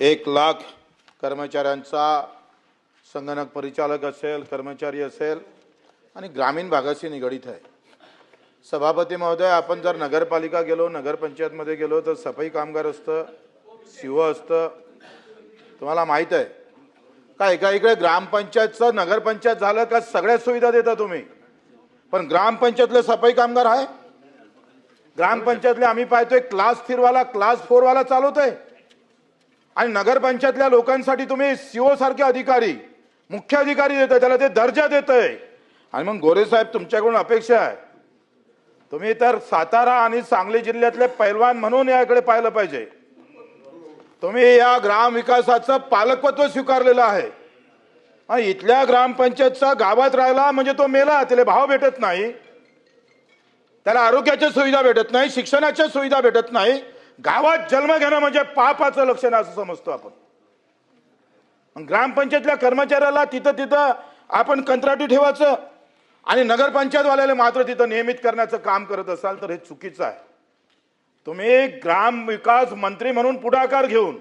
1,00,000 कर्मचाऱ्यांचा संगणक परिचालक असेल, कर्मचारी असेल आणि ग्रामीण भागाशी निगडित आहे। सभापती महोदय, आपण जर नगरपालिका गेलो, नगरपंचायतमध्ये गेलो तर सफाई कामगार असतं, सीओ असतं, तुम्हाला माहित आहे का? एका इकडे ग्रामपंचायतचं नगरपंचायत झालं का सगळ्या सुविधा देता तुम्ही, पण ग्रामपंचायतले सफाई कामगार आहे? ग्रामपंचायतले आम्ही पाहतोय क्लास 3 वाला, क्लास 4 वाला चालवतोय आणि नगरपंचायतल्या लोकांसाठी तुम्ही सीओ सारखे अधिकारी, मुख्य अधिकारी देताय, त्याला ते दर्जा देताय। आणि मग गोरे साहेब, तुमच्याकडून अपेक्षा आहे, तुम्ही तर सातारा आणि सांगली जिल्ह्यातले पैलवान म्हणून याकडे पाहिलं पाहिजे। तुम्ही या ग्राम विकासाचं पालकत्व स्वीकारलेलं आहे आणि इथल्या ग्रामपंचायतचा गावात राहिला म्हणजे तो मेला, त्याला भाव भेटत नाही, त्याला आरोग्याच्या सुविधा भेटत नाही, शिक्षणाच्या सुविधा भेटत नाही, गावात जन्म घेणं म्हणजे पापाचं लक्षण असं समजतो आपण। ग्रामपंचायतल्या कर्मचाऱ्याला तिथं आपण कंत्राटी ठेवायचं आणि नगरपंचायतवाल्याला मात्र तिथं नियमित करण्याचं काम करत असाल तर हे चुकीचं आहे। तुम्ही ग्राम विकास मंत्री म्हणून पुढाकार घेऊन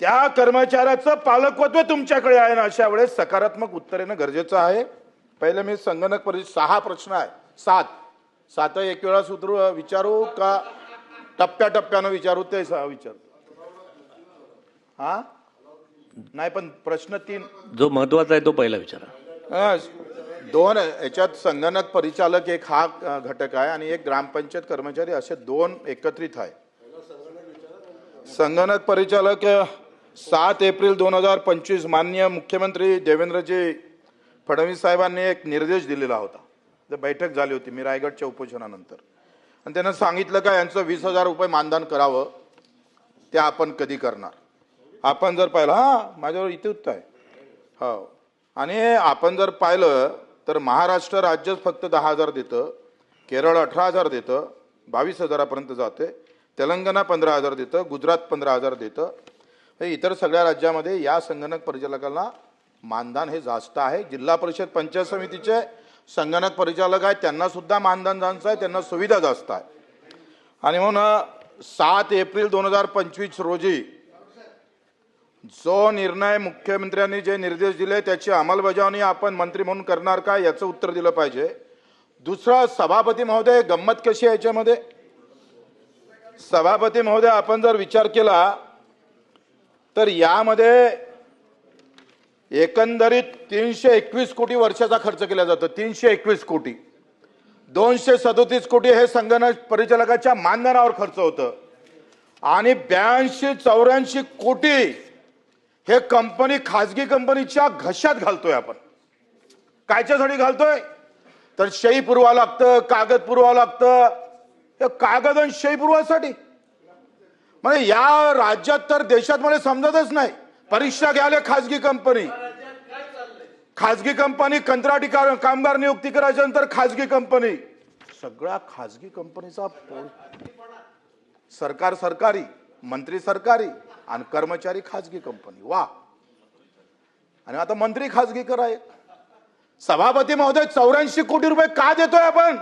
त्या कर्मचाऱ्याचं पालकत्व तुमच्याकडे आहे ना, अशा वेळेस सकारात्मक उत्तर येणं गरजेचं आहे। पहिले मी संगणक परिषद 6 प्रश्न आहे, 7 एक वेळा सूत्र विचारू का टप्प्याटप्प्यानं विचारू? ते विचारू नाही, पण प्रश्न 3 जो महत्वाचा आहे तो पहिला विचारा। 2 याच्यात संगणक परिचालक एक हा घटक आहे आणि एक ग्रामपंचायत कर्मचारी, असे 2 एकत्रित आहे। संगणक परिचालक 7 एप्रिल 2025 माननीय मुख्यमंत्री देवेंद्रजी फडणवीस साहेबांनी एक निर्देश दिलेला होता, तर बैठक झाली होती मी रायगडच्या उपोषणानंतर, आणि त्यांना सांगितलं का यांचं 20,000 रुपये मानधन करावं, ते आपण कधी करणार? आपण जर पाहिलं, माझ्यावर इथे उत्तर आहे, हो, आणि आपण जर पाहिलं तर महाराष्ट्र राज्य फक्त 10,000 देतं, केरळ 18,000 देतं, 22,000पर्यंत जाते, तेलंगणा 15,000 देतं, गुजरात 15,000 देतं, इतर सगळ्या राज्यामध्ये या संगणक परिचालकांना मानधन हे जास्त आहे। जिल्हा परिषद पंचायत समितीचे संगणक परिचालक आहेत, त्यांना सुद्धा मानधन जास्त आहे, त्यांना सुविधा जास्त आहे। आणि म्हणून 7 एप्रिल 2025 रोजी जो निर्णय मुख्यमंत्र्यांनी जे निर्देश दिले त्याची अंमलबजावणी आपण मंत्री म्हणून करणार का, याचं उत्तर दिलं पाहिजे। दुसरा, सभापती महोदय, गंमत कशी आहे याच्यामध्ये? सभापती महोदय, आपण जर विचार केला तर यामध्ये एकंदरीत 321 कोटी वर्षाचा खर्च केला जातो, 321 कोटी, 237 कोटी हे संगणक परिचालकाच्या मानधनावर खर्च होतं आणि 82-84 कोटी हे कंपनी, खाजगी कंपनीच्या घशात घालतोय आपण। कायच्यासाठी घालतोय? तर सही पुरवावं लागतं, कागद पुरवावं लागतं, हे कागद आणि सही पुरवासाठी म्हणजे या राज्यात तर देशात मला समजतच नाही। परीक्षा घ्यायला खाजगी कंपनी, कंत्राटी कामगार नियुक्ती करायच्या नंतर खाजगी कंपनी, सगळ्या खाजगी कंपनीचा सरकार सरकारी, मंत्री सरकारी आणि कर्मचारी खाजगी कंपनी, वा, आणि आता मंत्री खाजगी कराय। सभापती महोदय, 84 कोटी रुपये का देतोय आपण?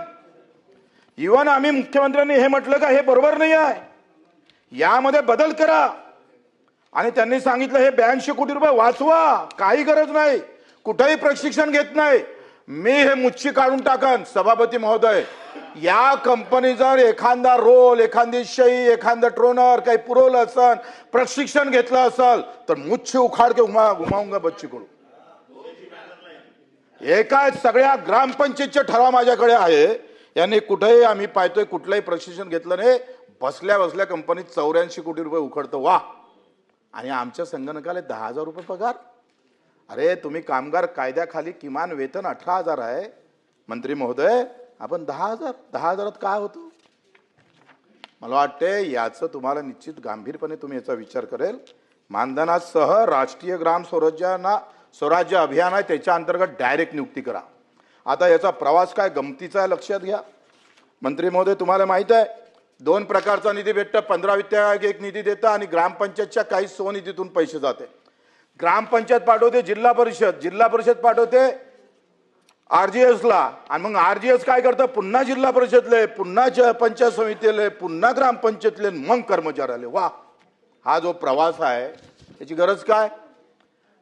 इव्हन आम्ही मुख्यमंत्र्यांनी हे म्हटलं का हे बरोबर नाही आहे, यामध्ये बदल करा, आणि त्यांनी सांगितलं हे 82 कोटी रुपये वाचवा, काही गरज नाही, कुठेही प्रशिक्षण घेत नाही, मी हे मुच्छी काढून टाकन। सभापती महोदय, या कंपनी जर एखादा रोल, एखादी सही, एखादा ट्रोनर काही पुरवलं असेल, प्रशिक्षण घेतलं असेल तर मुच्छी उखाड के घुमाऊंगा बच्ची कडू। एका सगळ्या ग्रामपंचायतचे ठराव माझ्याकडे आहे, यांनी कुठेही आम्ही पाहतोय कुठलंही प्रशिक्षण घेतलं नाही, बसल्या बसल्या कंपनीत 84 कोटी रुपये उखडतं, वा, आणि आमच्या संगणकाला 10,000 रुपये पगार। अरे तुम्ही कामगार कायद्याखाली किमान वेतन 18,000 आहे मंत्री महोदय, आपण 10,000 काय होतं? मला वाटते याचं तुम्हाला निश्चित गांभीर्यपणे तुम्ही याचा विचार करेल। मानधनासह राष्ट्रीय ग्राम स्वराज्य अभियान आहे, त्याच्या अंतर्गत डायरेक्ट नियुक्ती करा। आता याचा प्रवास काय गमतीचा आहे लक्षात घ्या मंत्री महोदय, तुम्हाला माहित आहे 2 प्रकारचा निधी भेटतं, 15 वित्त आयोग एक निधी देतं आणि ग्रामपंचायतच्या काही स्वनिधीतून पैसे जाते। ग्रामपंचायत पाठवते जिल्हा परिषद पाठवते RGS ला, आणि मग RGS काय करतं, पुन्हा जिल्हा परिषदले, पुन्हा पंचायत समितीले, पुन्हा ग्रामपंचायतले, मग कर्मचाऱ्याले, वा, हा जो प्रवास आहे त्याची गरज काय?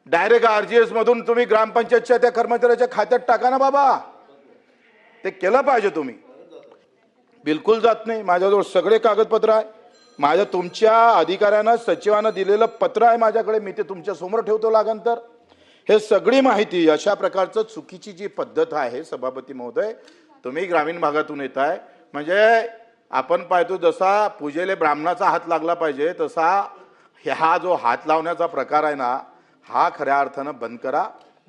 डायरेक्ट RGS मधून तुम्ही ग्रामपंचायतच्या त्या कर्मचाऱ्याच्या खात्यात टाका ना बाबा. ते केलं पाहिजे तुम्ही. बिलकुल जात नाही. माझ्याजवळ सगळे कागदपत्र आहे. माझ्या तुमच्या अधिकाऱ्यांना सचिवांना दिलेलं पत्र आहे माझ्याकडे. मी ते तुमच्या समोर ठेवतो लागंतर. हे सगळी माहिती अशा प्रकारचं चुकीची जी पद्धत आहे सभापती महोदय, तुम्ही ग्रामीण भागातून येत आहे म्हणजे आपण पाहतो जसा पूजेले ब्राह्मणाचा हात लागला पाहिजे तसा हा जो हात लावण्याचा प्रकार आहे ना हा खऱ्या अर्थानं बंद करा.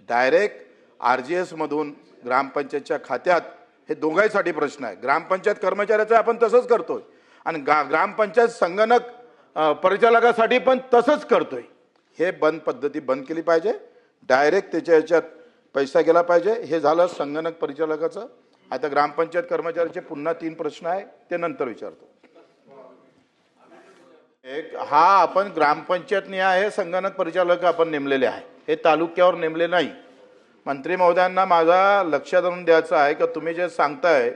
डायरेक्ट RGS मधून ग्रामपंचायतच्या खात्यात. हे दोघांसाठी प्रश्न आहे. ग्रामपंचायत कर्मचाऱ्याचं आपण तसंच करतोय आणि ग्रामपंचायत संगणक परिचालकासाठी पण तसंच करतोय. हे पद्धती बंद केली पाहिजे. डायरेक्ट त्याच्या ह्याच्यात पैसा गेला पाहिजे. हे झालं संगणक परिचालकाचं. आता ग्रामपंचायत कर्मचाऱ्याचे पुन्हा 3 प्रश्न आहे ते नंतर विचारतो. एक हा आपण ग्रामपंचायतनी आहे संगणक परिचालक आपण नेमलेले आहे. हे तालुक्यावर नेमले नाही. मंत्री महोदयांना माझा लक्षात आणून द्यायचं आहे की तुम्ही जे सांगताय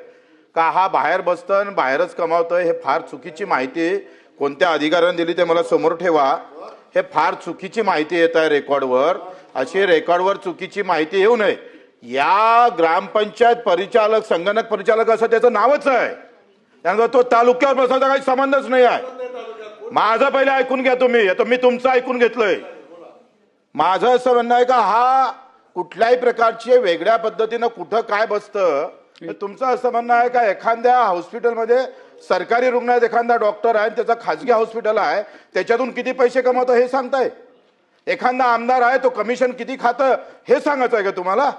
का हा बाहेर बसतं आणि बाहेरच कमावतोय हे फार चुकीची माहिती कोणत्या अधिकाऱ्याने दिली ते मला समोर ठेवा. हे फार चुकीची माहिती येत आहे रेकॉर्डवर. अशी रेकॉर्डवर चुकीची माहिती येऊ नये. या ग्रामपंचायत परिचालक संगणक परिचालक असं त्याचं नावच आहे. त्यानंतर तो तालुक्यावर बसायचा काही संबंधच नाही आहे. माझं पहिले ऐकून घ्या तुम्ही. आता मी तुमचं ऐकून घेतलंय. माझं असं म्हणणं आहे का हा कुठल्याही प्रकारची वेगळ्या पद्धतीनं कुठं काय बसतं. तुमचं असं म्हणणं आहे का एखाद्या हॉस्पिटलमध्ये सरकारी रुग्णालयात एखादा डॉक्टर आहे त्याचा खाजगी हॉस्पिटल आहे त्याच्यातून किती पैसे कमवतो हे सांगताय. एखादा आमदार आहे तो कमिशन किती खातं हे सांगायचं आहे का तुम्हाला?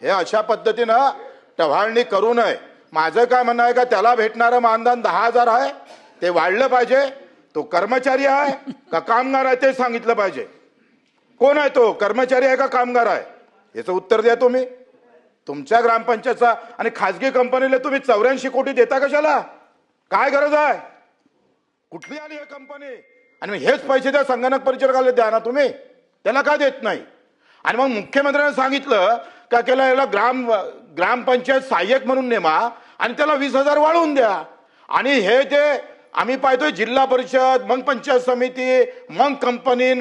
हे अशा पद्धतीनं टवाळणी करू नये. माझं काय म्हणणं आहे का त्याला भेटणारं मानधन 10,000 आहे ते वाढलं पाहिजे. तो कर्मचारी आहे का कामगार आहे ते सांगितलं पाहिजे. कोण आहे तो? कर्मचारी आहे का कामगार आहे? याचं उत्तर द्या तुम्ही. तुमच्या ग्रामपंचायतचा आणि खाजगी कंपनीला तुम्ही 84 कोटी देता कशाला? काय गरज आहे? कुठली आली ही कंपनी? आणि हेच पैसे त्या संगणक परिचालकाला द्या ना तुम्ही. त्याला का देत नाही? आणि मग मुख्यमंत्र्यांनी सांगितलं का केला याला ग्रामपंचायत सहाय्यक म्हणून नेमा आणि त्याला 20,000 वाढवून द्या. आणि हे ते आम्ही पाहतोय जिल्हा परिषद मग पंचायत समिती मग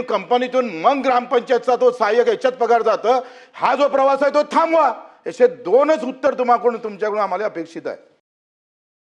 कंपनीतून मग ग्रामपंचायतचा तो सहाय्यक याच्यात पगार जातं. हा जो प्रवास आहे तो थांबवा. असे 2च उत्तर तुमच्याकडून आम्हाला अपेक्षित आहे.